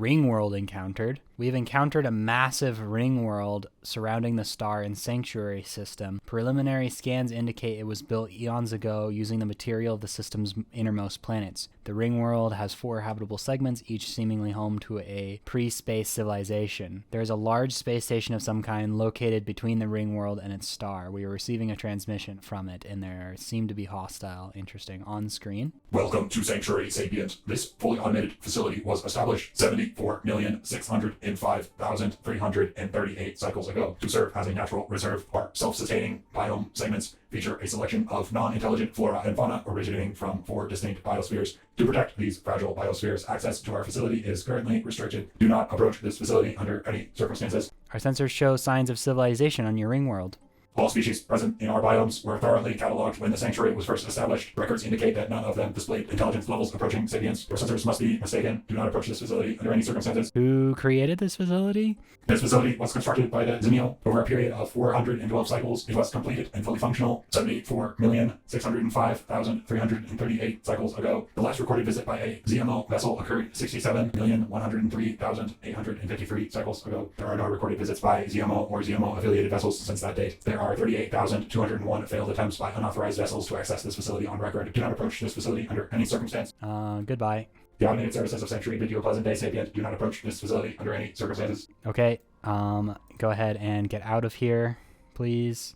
ring world encountered. We've encountered a massive ring world surrounding the star and sanctuary system. Preliminary scans indicate it was built eons ago using the material of the system's innermost planets. The ring world has 4 habitable segments, each seemingly home to a pre-space civilization. There is a large space station of some kind located between the ring world and its star. We are receiving a transmission from it, and there seem to be hostile. Interesting. On screen. Welcome to Sanctuary Sapient. This fully automated facility was established 74,605,338 cycles ago to serve as a natural reserve. Our self-sustaining biome segments feature a selection of non-intelligent flora and fauna originating from 4 distinct biospheres. To protect these fragile biospheres, access to our facility is currently restricted. Do not approach this facility under any circumstances. Our sensors show signs of civilization on your ring world. All species present in our biomes were thoroughly cataloged when the sanctuary was first established. Records indicate that none of them displayed intelligence levels approaching sapience. Your sensors must be mistaken. Do not approach this facility under any circumstances. Who created this facility? This facility was constructed by the Zenio over a period of 412 cycles. It was completed and fully functional 74,605,338 cycles ago. The last recorded visit by a ZMO vessel occurred 67,103,853 cycles ago. There are no recorded visits by ZMO or ZMO affiliated vessels since that date. There are 38,201 failed attempts by unauthorized vessels to access this facility on record. Do not approach this facility under any circumstance. Goodbye. The automated services of Sanctuary bid you a pleasant day, Sapient. Do not approach this facility under any circumstances. Okay, go ahead and get out of here, please.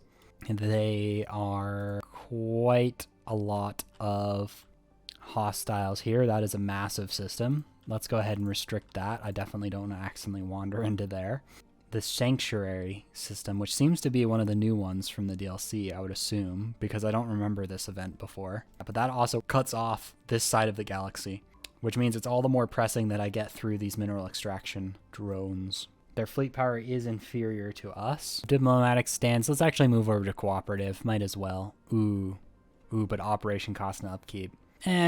They are quite a lot of hostiles here. That is a massive system. Let's go ahead and restrict that. I definitely don't want to accidentally wander into there. The sanctuary system, which seems to be one of the new ones from the DLC, I would assume, because I don't remember this event before. But that also cuts off this side of the galaxy, which means it's all the more pressing that I get through these mineral extraction drones. Their fleet power is inferior to us. Diplomatic stance. Let's actually move over to cooperative. Might as well. Ooh, but operation cost and upkeep.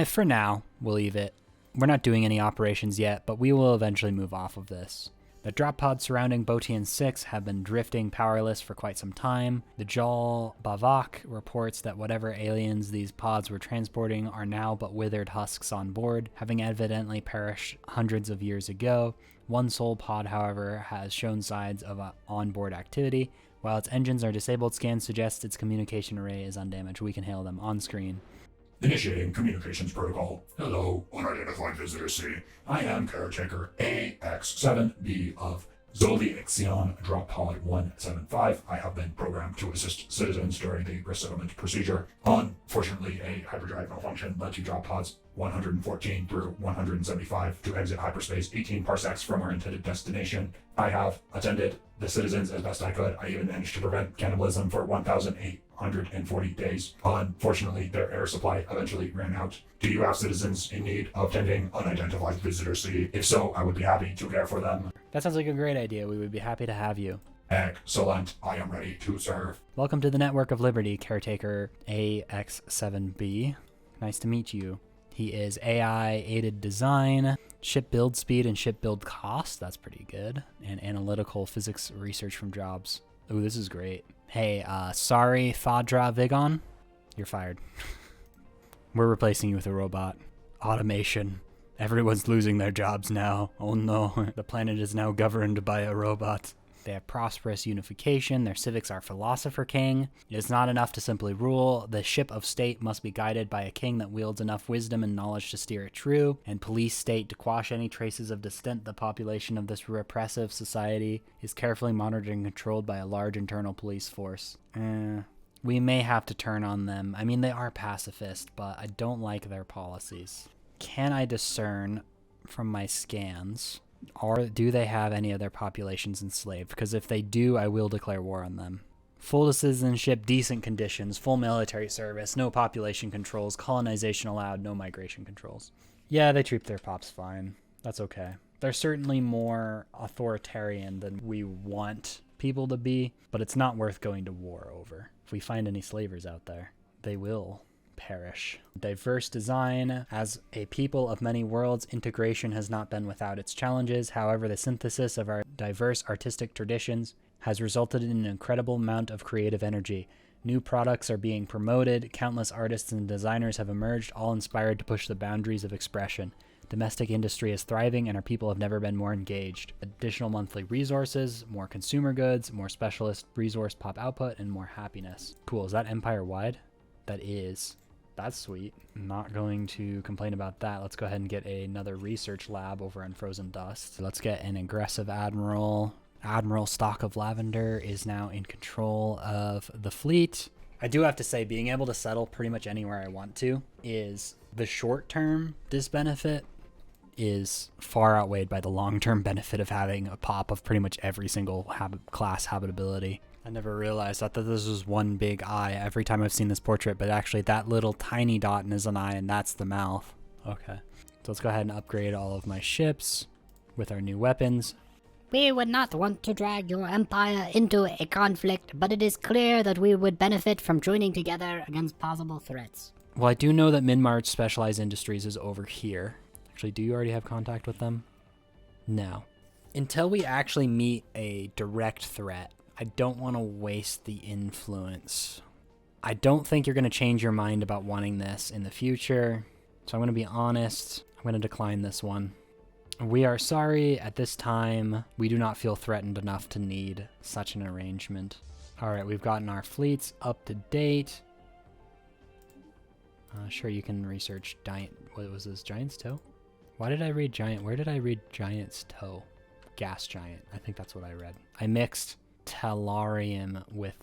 For now, we'll leave it. We're not doing any operations yet, but we will eventually move off of this. The drop pods surrounding Botian 6 have been drifting powerless for quite some time. The Jal Bavak reports that whatever aliens these pods were transporting are now but withered husks on board, having evidently perished hundreds of years ago. One sole pod, however, has shown signs of onboard activity. While its engines are disabled, scans suggest its communication array is undamaged. We can hail them on screen. Initiating communications protocol. Hello, unidentified visitor C. I am caretaker AX7B of Zolixion Drop Pod 175. I have been programmed to assist citizens during the resettlement procedure. Unfortunately, a hyperdrive malfunction led to drop pods 114 through 175 to exit hyperspace 18 parsecs from our intended destination. I have attended the citizens as best I could. I even managed to prevent cannibalism for 1,840 days. Unfortunately, their air supply eventually ran out. Do you have citizens in need of tending unidentified visitor C? If so, I would be happy to care for them. That sounds like a great idea. We would be happy to have you. Excellent. I am ready to serve. Welcome to the Network of Liberty, caretaker AX7B. Nice to meet you. He is AI-aided design, ship build speed, and ship build cost. That's pretty good. And analytical physics research from jobs. Ooh, this is great. Hey, sorry, Fadra Vigon. You're fired. We're replacing you with a robot. Automation. Everyone's losing their jobs now. Oh no, the planet is now governed by a robot. They have prosperous unification. Their civics are philosopher king. It is not enough to simply rule. The ship of state must be guided by a king that wields enough wisdom and knowledge to steer it true, and police state to quash any traces of dissent. The population of this repressive society is carefully monitored and controlled by a large internal police force. We may have to turn on them. I mean, they are pacifist, but I don't like their policies. Can I discern from my scans, or do they have any of their populations enslaved? Because if they do, I will declare war on them. Full citizenship, decent conditions, full military service, no population controls, colonization allowed, no migration controls. Yeah, they treat their pops fine. That's okay. They're certainly more authoritarian than we want people to be, but it's not worth going to war over. If we find any slavers out there, they will perish. Diverse design. As a people of many worlds, integration has not been without its challenges. However, the synthesis of our diverse artistic traditions has resulted in an incredible amount of creative energy. New products are being promoted. Countless artists and designers have emerged, all inspired to push the boundaries of expression. Domestic industry is thriving and our people have never been more engaged. Additional monthly resources, more consumer goods, more specialist resource pop output, and more happiness. Cool. Is that empire-wide? That is. That's sweet. Not going to complain about that. Let's go ahead and get another research lab over on Frozen Dust. Let's get an aggressive admiral. Admiral Stock of Lavender is now in control of the fleet. I do have to say, being able to settle pretty much anywhere I want to is the short-term disbenefit is far outweighed by the long-term benefit of having a pop of pretty much every single class habitability. I never realized. I thought this was one big eye every time I've seen this portrait, but actually that little tiny dot is an eye, and that's the mouth. Okay. So let's go ahead and upgrade all of my ships with our new weapons. We would not want to drag your empire into a conflict, but it is clear that we would benefit from joining together against possible threats. Well, I do know that Minmarch Specialized Industries is over here. Actually, do you already have contact with them? No. Until we actually meet a direct threat, I don't want to waste the influence. I don't think you're going to change your mind about wanting this in the future. So I'm going to be honest. I'm going to decline this one. We are sorry. At this time, we do not feel threatened enough to need such an arrangement. All right, we've gotten our fleets up to date. Sure, you can research what was this, Giant's Toe? Why did I read Giant? Where did I read Giant's Toe? Gas Giant. I think that's what I read. I mixed Tellarium with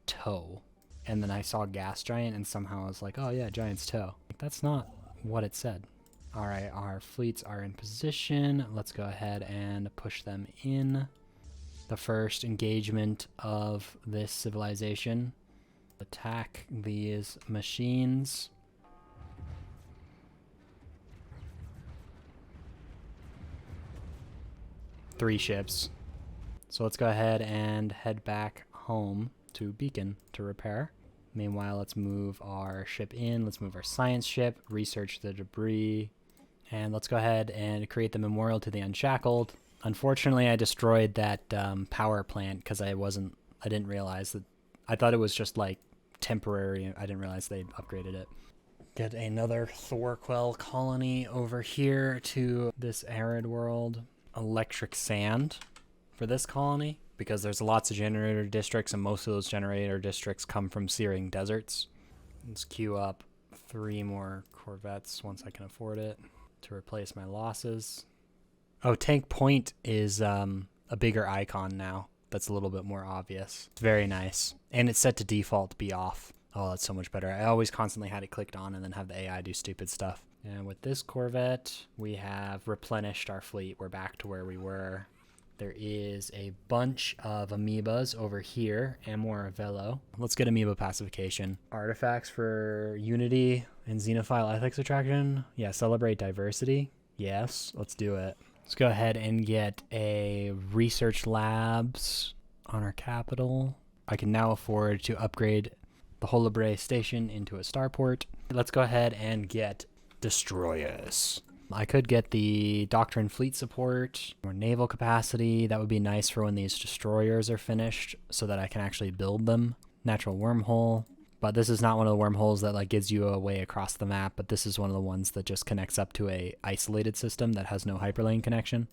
Toe. And then I saw Gas Giant and somehow I was like, oh yeah, Giant's Toe. That's not what it said. All right, our fleets are in position. Let's go ahead and push them in. The first engagement of this civilization. Attack these machines. Three ships. So let's go ahead and head back home to Beacon to repair. Meanwhile, let's move our ship in. Let's move our science ship, research the debris, and let's go ahead and create the memorial to the Unshackled. Unfortunately, I destroyed that power plant because I didn't realize that. I thought it was just like temporary. I didn't realize they'd upgraded it. Get another Thorquell colony over here to this arid world. Electric sand for this colony because there's lots of generator districts and most of those generator districts come from searing deserts. Let's queue up 3 more corvettes once I can afford it to replace my losses. Oh, Tank Point is a bigger icon now. That's a little bit more obvious. It's very nice. And it's set to default be off. Oh, that's so much better. I always constantly had it clicked on and then have the AI do stupid stuff. And with this Corvette, we have replenished our fleet. We're back to where we were. There is a bunch of amoebas over here, Amor Velo. Let's get amoeba pacification. Artifacts for Unity and Xenophile Ethics Attraction. Yeah, celebrate diversity. Yes, let's do it. Let's go ahead and get a research labs on our capital. I can now afford to upgrade the Holobre station into a starport. Let's go ahead and get destroyers. I could get the Doctrine fleet support, more naval capacity. That would be nice for when these destroyers are finished so that I can actually build them. Natural wormhole. But this is not one of the wormholes that like gives you a way across the map, but this is one of the ones that just connects up to a isolated system that has no hyperlane connection.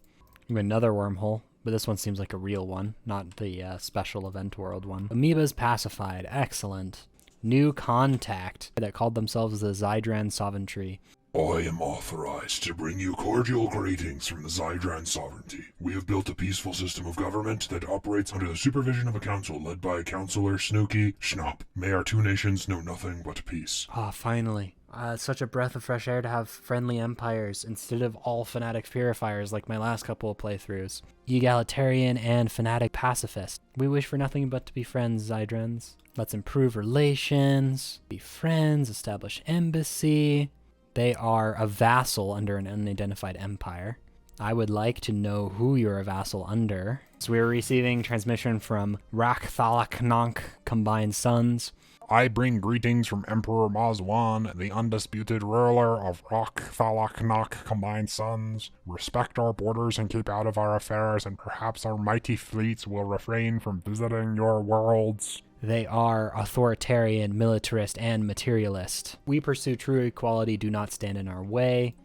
Another wormhole, but this one seems like a real one, not the special event world one. Amoebas pacified. Excellent. New contact that called themselves the Zydran Sovereignty. I am authorized to bring you cordial greetings from the Zydran Sovereignty. We have built a peaceful system of government that operates under the supervision of a council led by Councillor Snooky Schnopp. May our 2 nations know nothing but peace. Ah, finally. It's such a breath of fresh air to have friendly empires instead of all fanatic purifiers like my last couple of playthroughs. Egalitarian and fanatic pacifist. We wish for nothing but to be friends, Zydrans. Let's improve relations, be friends, establish embassy. They are a vassal under an unidentified empire. I would like to know who you're a vassal under. So we're receiving transmission from Rakthalaknonk Combined Sons. I bring greetings from Emperor Mazwan, the undisputed ruler of Rakthalaknonk Combined Sons. Respect our borders and keep out of our affairs, and perhaps our mighty fleets will refrain from visiting your worlds. They are authoritarian, militarist, and materialist. We pursue true equality, do not stand in our way.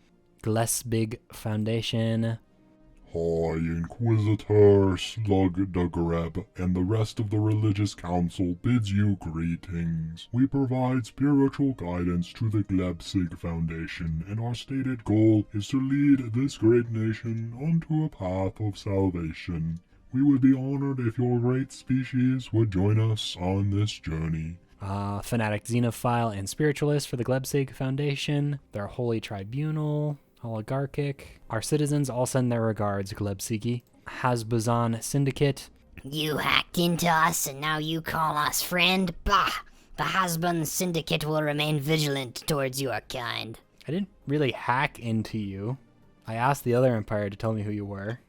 Glesbig Foundation. High Inquisitor Slugdagreb and the rest of the religious council bids you greetings. We provide spiritual guidance to the Glebsig Foundation, and our stated goal is to lead this great nation onto a path of salvation. We would be honored if your great species would join us on this journey. Fanatic Xenophile and Spiritualist for the Glebsig Foundation. Their Holy Tribunal. Oligarchic. Our citizens all send their regards, Glebsigi. Hasbazan Syndicate. You hacked into us and now you call us friend? Bah! The Hasbun Syndicate will remain vigilant towards your kind. I didn't really hack into you. I asked the other Empire to tell me who you were.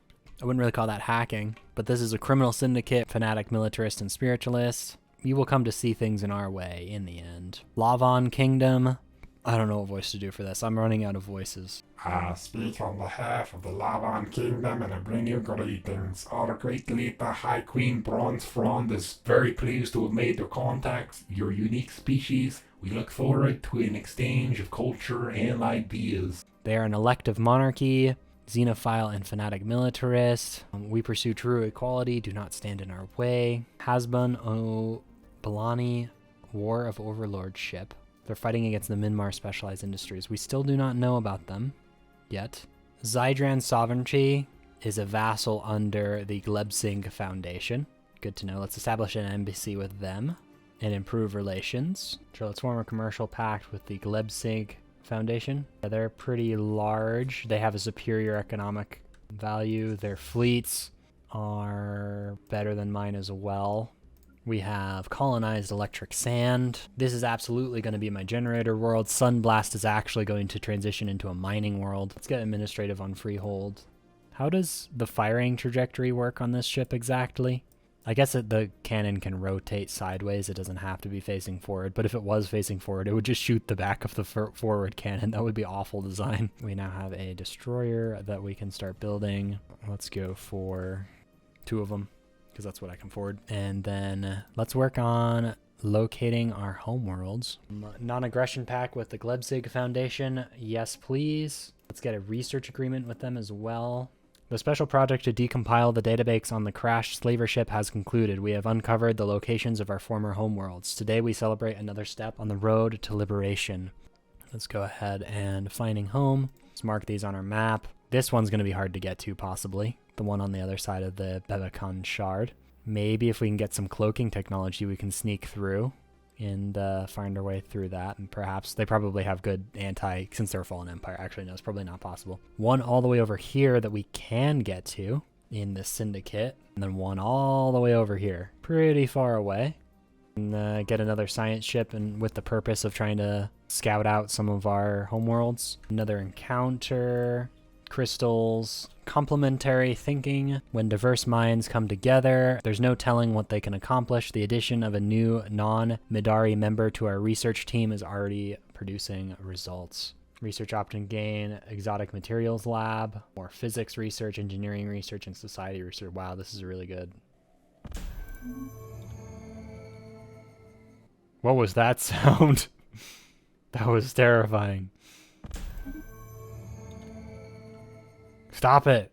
I wouldn't really call that hacking, but this is a criminal syndicate, fanatic militarist and spiritualist. You will come to see things in our way in the end. Lavon Kingdom. I don't know what voice to do for this. I'm running out of voices. I speak on behalf of the Lavan Kingdom, and I bring you greetings. Our great leader, High Queen Bronze Frond, is very pleased to have made their contacts. Your unique species. We look forward to an exchange of culture and ideas. They are an elective monarchy, xenophile and fanatic militarist. We pursue true equality. Do not stand in our way. Hasbun O. Balani, War of Overlordship. They're fighting against the Minmar Specialized Industries. We still do not know about them yet. Zydran Sovereignty is a vassal under the Glebsig Foundation. Good to know. Let's establish an embassy with them and improve relations. So let's form a commercial pact with the Glebsig Foundation. They're pretty large. They have a superior economic value. Their fleets are better than mine as well. We have colonized electric sand. This is absolutely going to be my generator world. Sunblast is actually going to transition into a mining world. Let's get administrative on freehold. How does the firing trajectory work on this ship exactly? I guess the cannon can rotate sideways. It doesn't have to be facing forward, but if it was facing forward, it would just shoot the back of the forward cannon. That would be awful design. We now have a destroyer that we can start building. Let's go for 2 of them, because that's what I can afford. And then let's work on locating our homeworlds. Non-aggression pact with the Glebsig Foundation. Yes, please. Let's get a research agreement with them as well. The special project to decompile the database on the crashed slaver ship has concluded. We have uncovered the locations of our former homeworlds. Today we celebrate another step on the road to liberation. Let's go ahead and finding home. Let's mark these on our map. This one's going to be hard to get to, possibly. The one on the other side of the Bebekan Shard. Maybe if we can get some cloaking technology, we can sneak through and find our way through that. And perhaps they probably have good since they're a fallen empire. Actually, no, it's probably not possible. One all the way over here that we can get to in this syndicate. And then one all the way over here. Pretty far away. And get another science ship, and with the purpose of trying to scout out some of our homeworlds. Another encounter. Crystals, complementary thinking. When diverse minds come together, there's no telling what they can accomplish. The addition of a new non-Midari member to our research team is already producing results. Research option gain, exotic materials lab, more physics research, engineering research, and society research. Wow, this is really good. What was that sound? That was terrifying. Stop it.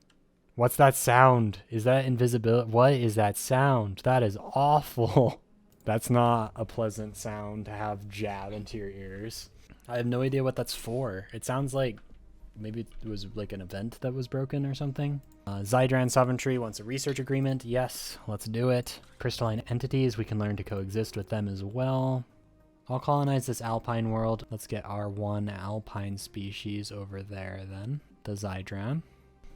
What's that sound? Is that invisibility? What is that sound? That is awful. That's not a pleasant sound to have jab into your ears. I have no idea what that's for. It sounds like maybe it was like an event that was broken or something. Zydran Sovereignty wants a research agreement. Yes, let's do it. Crystalline entities, we can learn to coexist with them as well. I'll colonize this alpine world. Let's get our one alpine species over there then. The Zydran.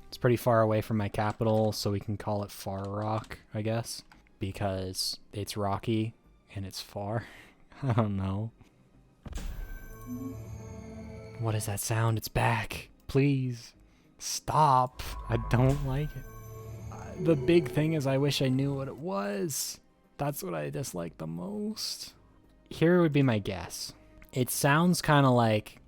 It's pretty far away from my capital, so we can call it Far Rock, I guess, because it's rocky and it's far. I don't know. What is that sound? It's back. Please stop. I don't like it. The big thing is I wish I knew what it was. That's what I dislike the most. Here would be my guess. It sounds kind of like,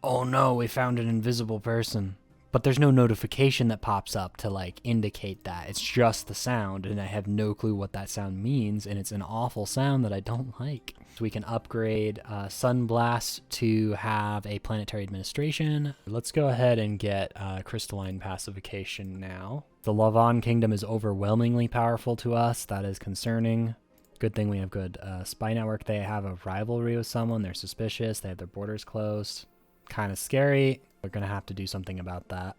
oh no, we found an invisible person. but there's no notification that pops up to like indicate that. It's just the sound, and I have no clue what that sound means, and it's an awful sound that I don't like. So we can upgrade Sunblast to have a planetary administration. Let's go ahead and get crystalline pacification now. The Lavan Kingdom is overwhelmingly powerful to us. That is concerning. Good thing we have good spy network. They have a rivalry with someone. They're suspicious. They have their borders closed. Kind of scary. We're going to have to do something about that.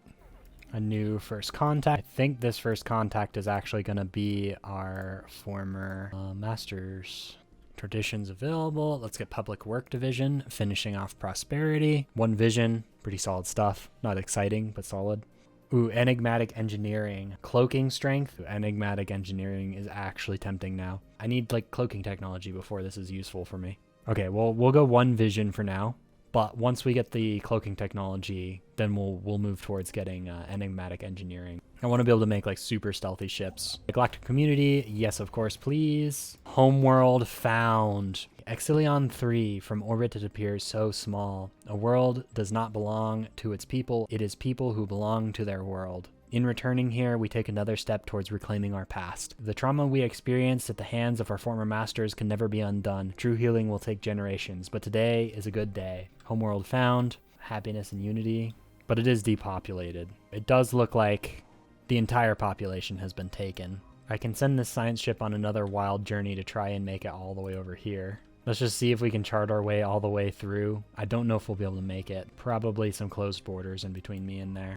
A new first contact. I think this first contact is actually going to be our former masters. Traditions available. Let's get Public Work Division. Finishing off Prosperity. One Vision. Pretty solid stuff. Not exciting, but solid. Ooh, Enigmatic Engineering. Cloaking Strength. Ooh, Enigmatic Engineering is actually tempting now. I need like cloaking technology before this is useful for me. Okay, well, we'll go One Vision for now. But once we get the cloaking technology, then we'll move towards getting enigmatic engineering. I want to be able to make like super stealthy ships. The Galactic Community, yes, of course, please. Homeworld found. Exilion 3, from orbit it appears so small. A world does not belong to its people. It is people who belong to their world. In returning here, we take another step towards reclaiming our past. The trauma we experienced at the hands of our former masters can never be undone. True healing will take generations, but today is a good day. Homeworld found, happiness and unity, but it is depopulated. It does look like the entire population has been taken. I can send this science ship on another wild journey to try and make it all the way over here. Let's just see if we can chart our way all the way through. I don't know if we'll be able to make it. Probably some closed borders in between me and there.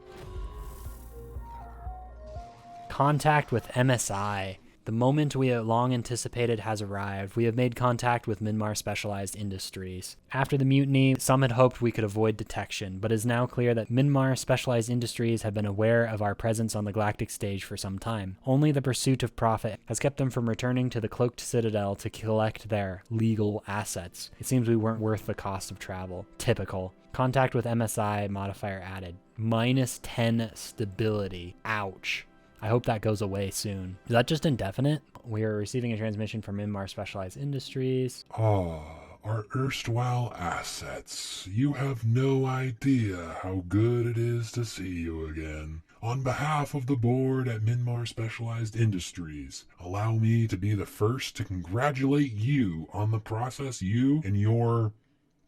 Contact with MSI. The moment we have long anticipated has arrived. We have made contact with Minmar Specialized Industries. After the mutiny, some had hoped we could avoid detection, but it is now clear that Minmar Specialized Industries have been aware of our presence on the galactic stage for some time. Only the pursuit of profit has kept them from returning to the Cloaked Citadel to collect their legal assets. It seems we weren't worth the cost of travel. Typical. Contact with MSI modifier added. -10 stability. Ouch. I hope that goes away soon. Is that just indefinite? We are receiving a transmission from Minmar Specialized Industries. Our erstwhile assets. You have no idea how good it is to see you again. On behalf of the board at Minmar Specialized Industries, allow me to be the first to congratulate you on the process you and your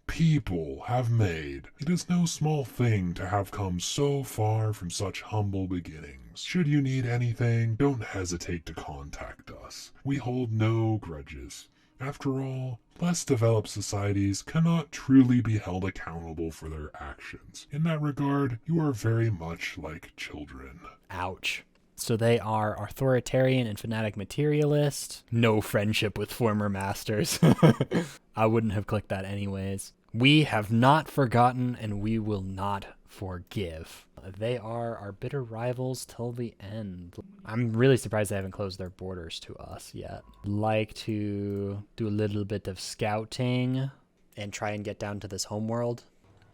people have made. It is no small thing to have come so far from such humble beginnings. Should you need anything, don't hesitate to contact us. We hold no grudges. After all, less developed societies cannot truly be held accountable for their actions. In that regard, you are very much like children. Ouch. So they are authoritarian and fanatic materialist. No friendship with former masters. I wouldn't have clicked that anyways. We have not forgotten and we will not forgive. They are our bitter rivals till the end. I'm really surprised they haven't closed their borders to us yet. Like to do a little bit of scouting and try and get down to this homeworld.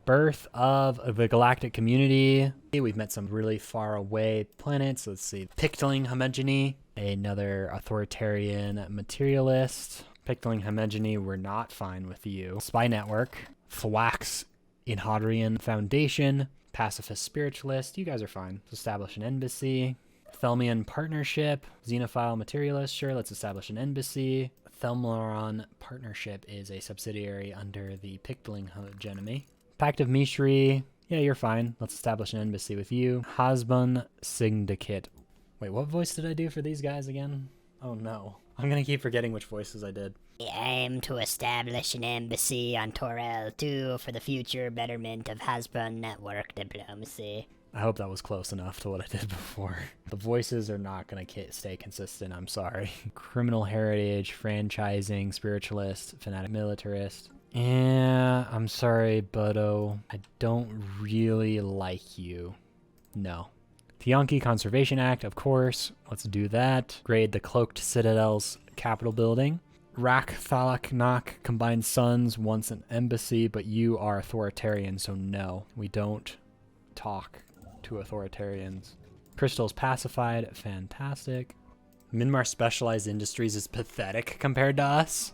Birth of the Galactic Community. We've met some really far away planets. Let's see. Pictling Homogeny, another authoritarian materialist. Pictling Homogeny, we're not fine with you. Spy Network. Thwax Inhodrian Foundation. Pacifist Spiritualist. You guys are fine. Let's establish an embassy. Thelmian Partnership. Xenophile Materialist. Sure, let's establish an embassy. Thelmaron Partnership is a subsidiary under the Pictling Homogeny. Pact of Mishri. Yeah, you're fine. Let's establish an embassy with you. Hasbun Syndicate. Wait, what voice did I do for these guys again? Oh no. I'm gonna keep forgetting which voices I did. We aim to establish an embassy on Torel 2 for the future betterment of Hasbun network diplomacy. I hope that was close enough to what I did before. The voices are not going to stay consistent, I'm sorry. Criminal heritage, franchising, spiritualist, fanatic militarist. Yeah, I'm sorry, Buddo. I don't really like you. No. Tianki Conservation Act, of course. Let's do that. Grade the Cloaked Citadel's Capitol building. Rak Thalak Nak Combined Sons wants an embassy, but you are authoritarian, so no. We don't talk to authoritarians. Crystal's pacified. Fantastic. Minmar Specialized Industries is pathetic compared to us.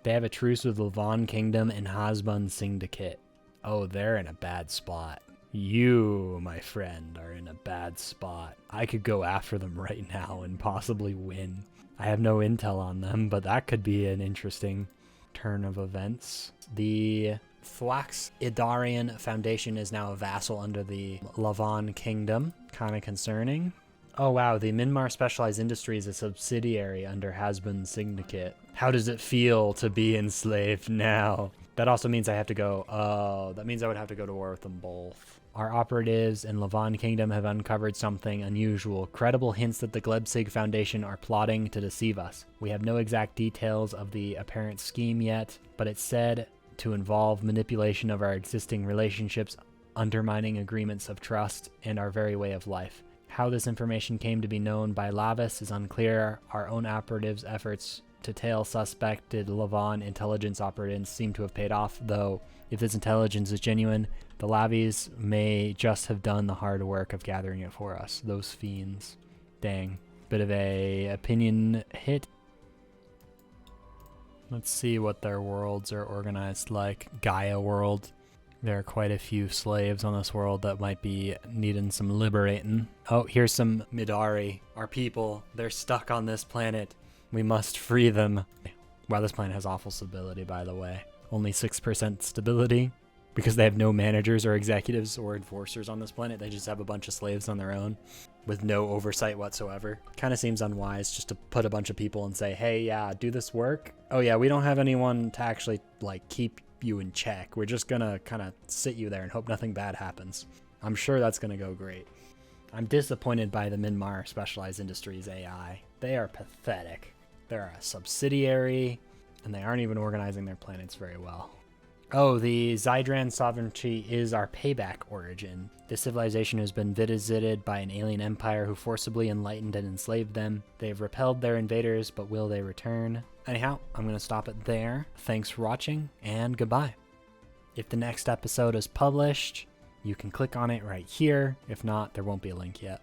They have a truce with Lavan Kingdom and Hasbun Syndicate. Oh, they're in a bad spot. You, my friend, are in a bad spot. I could go after them right now and possibly win. I have no intel on them, but that could be an interesting turn of events. The Thwax Idarian Foundation is now a vassal under the Lavan Kingdom. Kind of concerning. Oh wow, the Minmar Specialized Industry is a subsidiary under Hasbun Syndicate. How does it feel to be enslaved now? That also means I have to go, that means I would have to go to war with them both. Our operatives in Lavan Kingdom have uncovered something unusual, credible hints that the Glebsig Foundation are plotting to deceive us. We have no exact details of the apparent scheme yet, but it's said to involve manipulation of our existing relationships, undermining agreements of trust, and our very way of life. How this information came to be known by Lavis is unclear. Our own operatives' efforts to tail suspected Lavan intelligence operatives seem to have paid off, though if this intelligence is genuine, the Lavis may just have done the hard work of gathering it for us. Those fiends. Dang. Bit of a opinion hit. Let's see what their worlds are organized like. Gaia world. There are quite a few slaves on this world that might be needing some liberating. Oh, here's some Midari. Our people, they're stuck on this planet. We must free them. Wow, this planet has awful stability, by the way. Only 6% stability. Because they have no managers or executives or enforcers on this planet. They just have a bunch of slaves on their own with no oversight whatsoever. Kind of seems unwise just to put a bunch of people and say, hey, yeah, do this work. Oh yeah, we don't have anyone to actually like keep you in check. We're just gonna kind of sit you there and hope nothing bad happens. I'm sure that's gonna go great. I'm disappointed by the Minmar Specialized Industries AI. They are pathetic. They're a subsidiary and they aren't even organizing their planets very well. Oh, the Zydran sovereignty is our payback origin. This civilization has been visited by an alien empire who forcibly enlightened and enslaved them. They have repelled their invaders, but will they return? Anyhow, I'm going to stop it there. Thanks for watching, and goodbye. If the next episode is published, you can click on it right here. If not, there won't be a link yet.